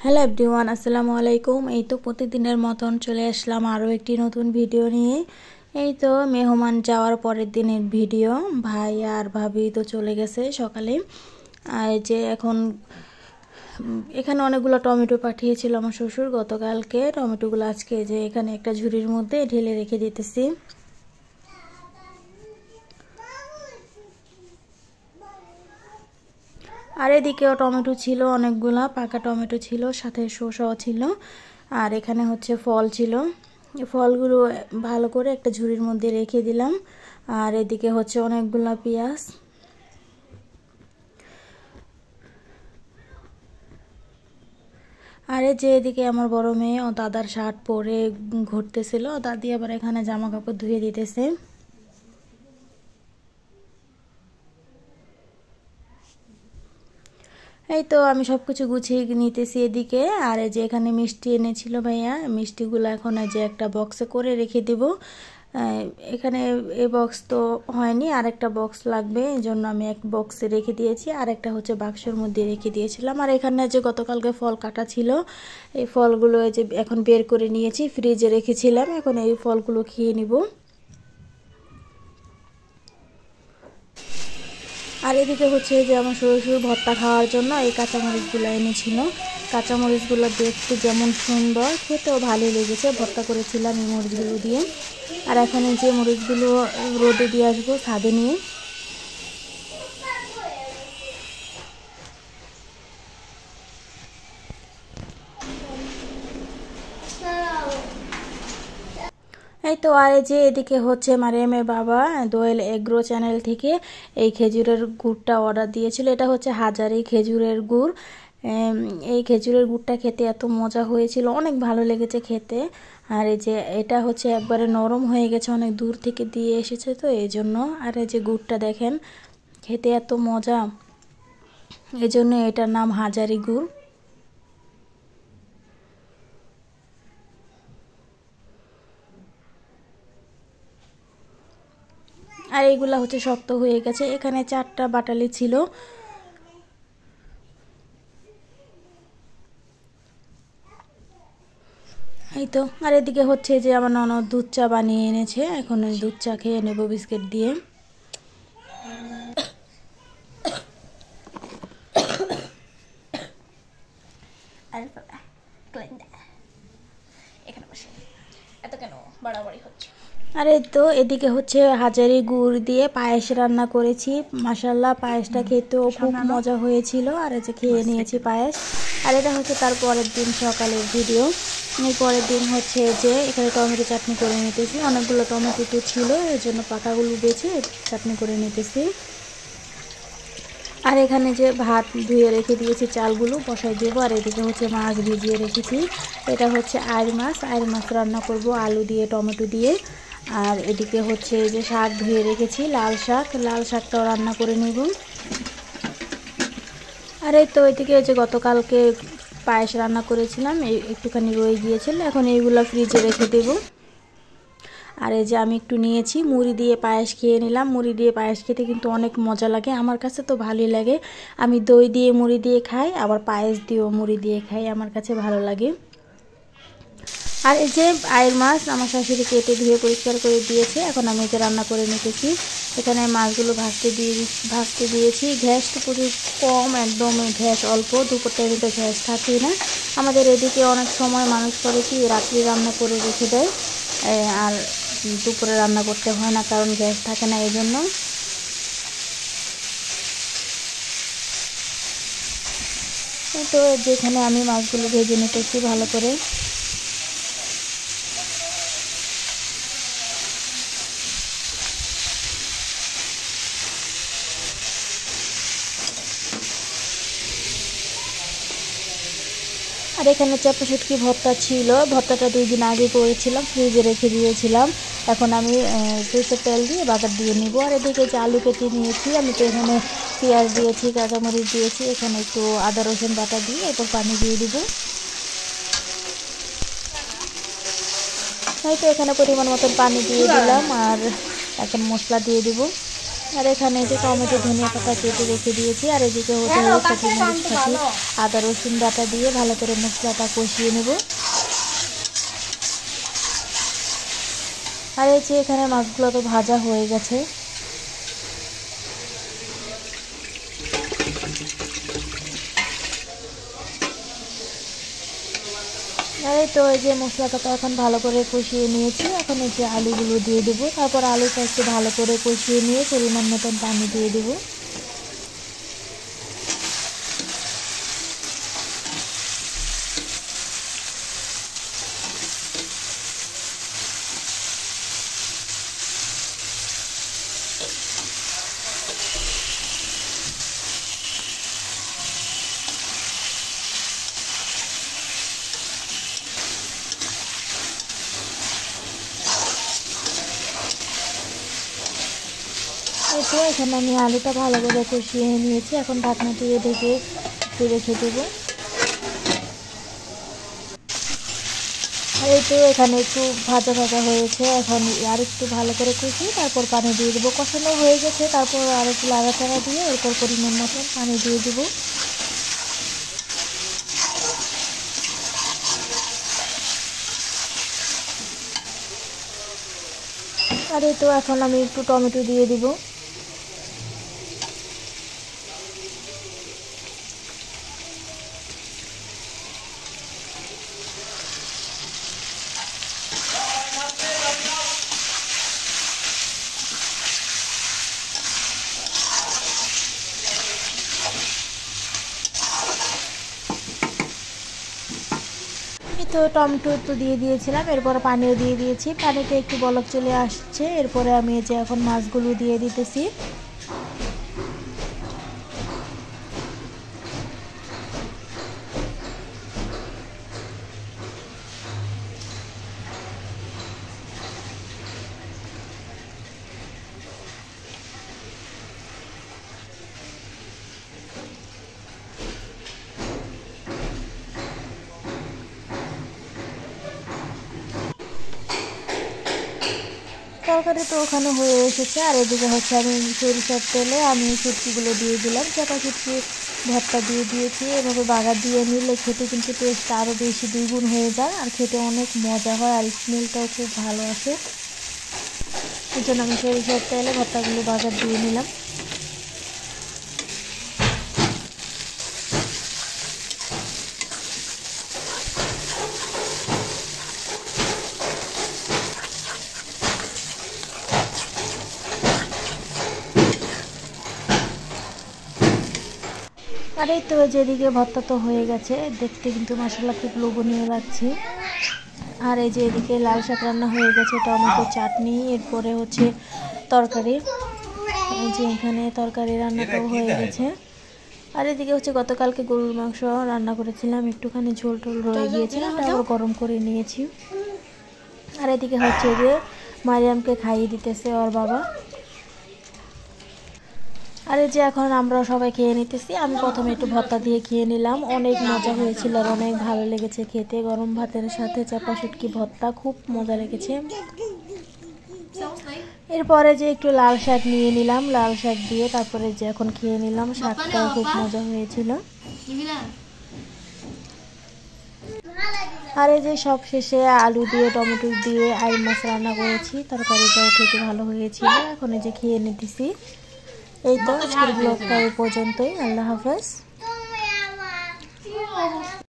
Hello everyone, আসসালামু আলাইকুম। এই তো প্রতিদিনের মতন চলে আসলাম আরও একটি নতুন ভিডিও নিয়ে। এই তো মেহমান যাওয়ার পরের দিনের ভিডিও। ভাই আর ভাবি তো চলে গেছে সকালে। আর যে এখন এখানে অনেকগুলো টমেটো পাঠিয়েছিল আমার শ্বশুর গতকালকে। টমেটোগুলো আজকে যে এখানে একটা ঝুড়ির মধ্যে ঢেলে রেখে দিতেছি। আর এদিকেও টমেটো ছিল, অনেকগুলা পাকা টমেটো ছিল, সাথে শসাও ছিল। আর এখানে হচ্ছে ফল ছিল, ফলগুলো ভালো করে একটা ঝুড়ির মধ্যে রেখে দিলাম। আর এদিকে হচ্ছে অনেকগুলা পেঁয়াজ। আর এই যে এদিকে আমার বড় মেয়ে ও দাদার শার্ট পরে ঘুরতেছিল, দাদি আবার এখানে জামা কাপড় ধুয়ে দিতেছে। এই তো আমি সব কিছু গুছিয়ে নিতেছি এদিকে। আর এই যে এখানে মিষ্টি এনেছিল ভাইয়া, মিষ্টিগুলো এখন যে একটা বক্সে করে রেখে দিব। এখানে এই বক্স তো হয়নি, আর একটা বক্স লাগবে, এই জন্য আমি এক বক্সে রেখে দিয়েছি, আর একটা হচ্ছে বাক্সের মধ্যে রেখে দিয়েছিলাম। আর এখানে যে গতকালকে ফল কাটা ছিল, এই ফলগুলো যে এখন বের করে নিয়েছি, ফ্রিজে রেখেছিলাম, এখন এই ফলগুলো খেয়ে নিব। আর এদিকে হচ্ছে যে আমার শ্বশুর ভর্তা খাওয়ার জন্য এই কাঁচামরিচগুলো এনেছিল। কাঁচামরিচগুলো দেখতে যেমন সুন্দর, খেতেও ভালোই লেগেছে। ভর্তা করেছিলাম এই মরিচগুলো দিয়ে। আর এখানে যে মরিচগুলো রোদে দিয়ে আসবো ছাদে নিয়ে। এই তো আর যে এদিকে হচ্ছে মারিয়ামের বাবা দোয়েল এগ্রো চ্যানেল থেকে এই খেজুরের গুড়টা অর্ডার দিয়েছিল। এটা হচ্ছে হাজারি খেজুরের গুড়। এই খেজুরের গুড়টা খেতে এত মজা হয়েছিল, অনেক ভালো লেগেছে খেতে। আর এই যে এটা হচ্ছে একবারে নরম হয়ে গেছে, অনেক দূর থেকে দিয়ে এসেছে তো এই জন্য। আর এই যে গুড়টা দেখেন, খেতে এত মজা, এই জন্য এটার নাম হাজারি গুড়। আর এইগুলা হচ্ছে শক্ত হয়ে গেছে। এখানে 4টা বাটালি ছিল। এই তো আর এদিকে হচ্ছে যে আমার ননদ দুধ চা বানিয়ে এনেছে, এখন ওই দুধ চা খেয়ে নেব বিস্কিট দিয়ে। আর এই তো এদিকে হচ্ছে হাজারি গুড় দিয়ে পায়েস রান্না করেছি। মাশাল্লাহ, পায়েসটা খেতেও খুব মজা হয়েছিল। আর এই যে খেয়ে নিয়েছি পায়েস। আর এটা হচ্ছে তার পরের দিন সকালের ভিডিও। এর পরের দিন হচ্ছে যে এখানে টমেটো চাটনি করে নিতেছি। অনেকগুলো টমেটো তো ছিল, এর জন্য পাকাগুলো বেছে চাটনি করে নিতেছি। আর এখানে যে ভাত ধুয়ে রেখে দিয়েছি, চালগুলো বসাই দেবো। আর এদিকে হচ্ছে মাছ ভিজিয়ে রেখেছি। এটা হচ্ছে আইর মাছ রান্না করব আলু দিয়ে, টমেটো দিয়ে। আর এদিকে হচ্ছে যে শাক ধুয়ে রেখেছি, লাল শাকটাও রান্না করে নেব। আর এই তো এদিকে যে গতকালকে পায়েস রান্না করেছিলাম, একটুখানি রয়ে গিয়েছিল, এখন এইগুলো ফ্রিজে রেখে দেবো। আর এই যে আমি একটু নিয়েছি, মুড়ি দিয়ে পায়েস খেয়ে নিলাম। মুড়ি দিয়ে পায়েস খেতে কিন্তু অনেক মজা লাগে, আমার কাছে তো ভালোই লাগে। আমি দই দিয়ে মুড়ি দিয়ে খাই, আবার পায়েস দিয়েও মুড়ি দিয়ে খাই, আমার কাছে ভালো লাগে। আর এই যে আয়ের মাছ আমার শাশুড়ি কেটে ধুয়ে পরিষ্কার করে দিয়েছে, এখন আমি এটা রান্না করে নিতেছি। এখানে মাছগুলো ভাজতে দিয়েছি। গ্যাস তো প্রচুর কম, একদম গ্যাস অল্প, দুপুর টাইমে তো গ্যাস থাকেই না। আমাদের এদিকে অনেক সময় মানুষ করে কি রাত্রি রান্না করে রেখে দেয়, আর দুপুরে রান্না করতে হয় না, কারণ গ্যাস থাকে না, এই জন্য। তো যেখানে আমি মাছগুলো ভেজে নিতেছি ভালো করে। আর এখানে চাপা শুটকি ভর্তা ছিল, ভর্তাটা 2 দিন আগে করেছিলাম, ফ্রিজে রেখে দিয়েছিলাম। এখন আমি সরষের তেল দিয়ে বাগার দিয়ে নিব। আর এদিকে যে আলু কেটে নিয়েছি, আমি তো এখানে পেঁয়াজ দিয়েছি, কাঁচামরিচ দিয়েছি, এখানে একটু আদা রসুন বাটা দিয়ে এরপর পানি দিয়ে দিব। তাই তো এখানে পরিমাণ মতন পানি দিয়ে দিলাম, আর এখন মশলা দিয়ে দিব। আর এখানে যে টমেটো ধনিয়া পাতা কেটে রেখে দিয়েছি। আর এদিকে হতে হচ্ছে মরিচ ফাঁকি আদা রসুন বাটা দিয়ে ভালো করে মশলাটা কষিয়ে নেব। আর এই যে এখানে মাছগুলো তো ভাজা হয়ে গেছে। আর এই তো এই যে মশলাটা তো এখন ভালো করে কষিয়ে নিয়েছি। এখন এই যে আলুগুলো দিয়ে দেবো। তারপর আলুটা একটু ভালো করে কষিয়ে নিয়ে পরিমাণ মতন পানি দিয়ে দেবো। তো এখানে আমি আলুটা ভালো করে কষিয়ে নিয়েছি। এখন ঢাকনা দিয়ে ঢেকে একটু রেখে দেবো। আর এই তো এখানে একটু ভাজা ভাজা হয়েছে। এখন আর একটু ভালো করে কষিয়ে তারপর পানি দিয়ে দেবো। কষানো হয়ে গেছে, তারপর আর একটু লাড়াচাড়া দিয়ে এরপর পরিমাণ মতন পানি দিয়ে দেবো। আর এই তো এখন আমি একটু টমেটো দিয়ে দিব। তো টমেটো তো দিয়ে দিয়েছিলাম, এরপর পানিও দিয়ে দিয়েছি। পানিতে একটু বলক চলে আসছে। এরপরে আমি এই যে এখন মাছগুলো দিয়ে দিতেছি। তরকারি তো ওখানে হয়ে এসেছে। আর এদিকে হচ্ছে আমি সরিষার তেলে আমি শুটকিগুলো দিয়ে দিলাম। চাপা শুটকি ভর্তা দিয়ে দিয়েছি। এভাবে বাগার দিয়ে নিলে খেতে কিন্তু টেস্টটা আরও বেশি দ্বিগুণ হয়ে যায়, আর খেতে অনেক মজা হয়, আর স্মেলটাও খুব ভালো আসে। এই জন্য আমি সরিষার তেলে ভর্তাগুলো বাগার দিয়ে নিলাম। আর এই তো যেদিকে ভর্তা তো হয়ে গেছে, দেখতে কিন্তু মাশাআল্লাহ খুব লোভনীয় লাগছে। আর এই যে এদিকে লাল শাক রান্না হয়ে গেছে, টমেটো চাটনি, এরপরে হচ্ছে তরকারি। এই যে এখানে তরকারি রান্নাটাও হয়ে গেছে। আর এদিকে হচ্ছে গতকালকে গরুর মাংস রান্না করেছিলাম, একটুখানি ঝোল টোল রয়ে গিয়েছিল, তারপর গরম করে নিয়েছি। আর এদিকে হচ্ছে যে মারিয়ামকে খাইয়ে দিতেছে ওর বাবা। আর এই যে এখন আমরা সবাই খেয়ে নিতেছি। আমি প্রথমে একটু ভর্তা দিয়ে খেয়ে নিলাম। অনেক মজা হয়েছিল আর অনেক ভালো লেগেছে খেতে। গরম ভাতের সাথে চাপা শুটকি ভর্তা খুব মজা লেগেছে। এরপরে যে একটু লাল শাক নিয়ে নিলাম, লাল শাক দিয়ে তারপরে যে এখন খেয়ে নিলাম। শাকটাও খুব মজা হয়েছিল। আর এই যে সব শেষে আলু দিয়ে টমেটো দিয়ে আইল মাছ রান্না করেছি, তরকারিটাও খেতে ভালো হয়েছিল। এখন এই যে খেয়ে নিতেছি। এই তো আজকের ব্লগটা এই পর্যন্তই। আল্লাহ হাফেজ।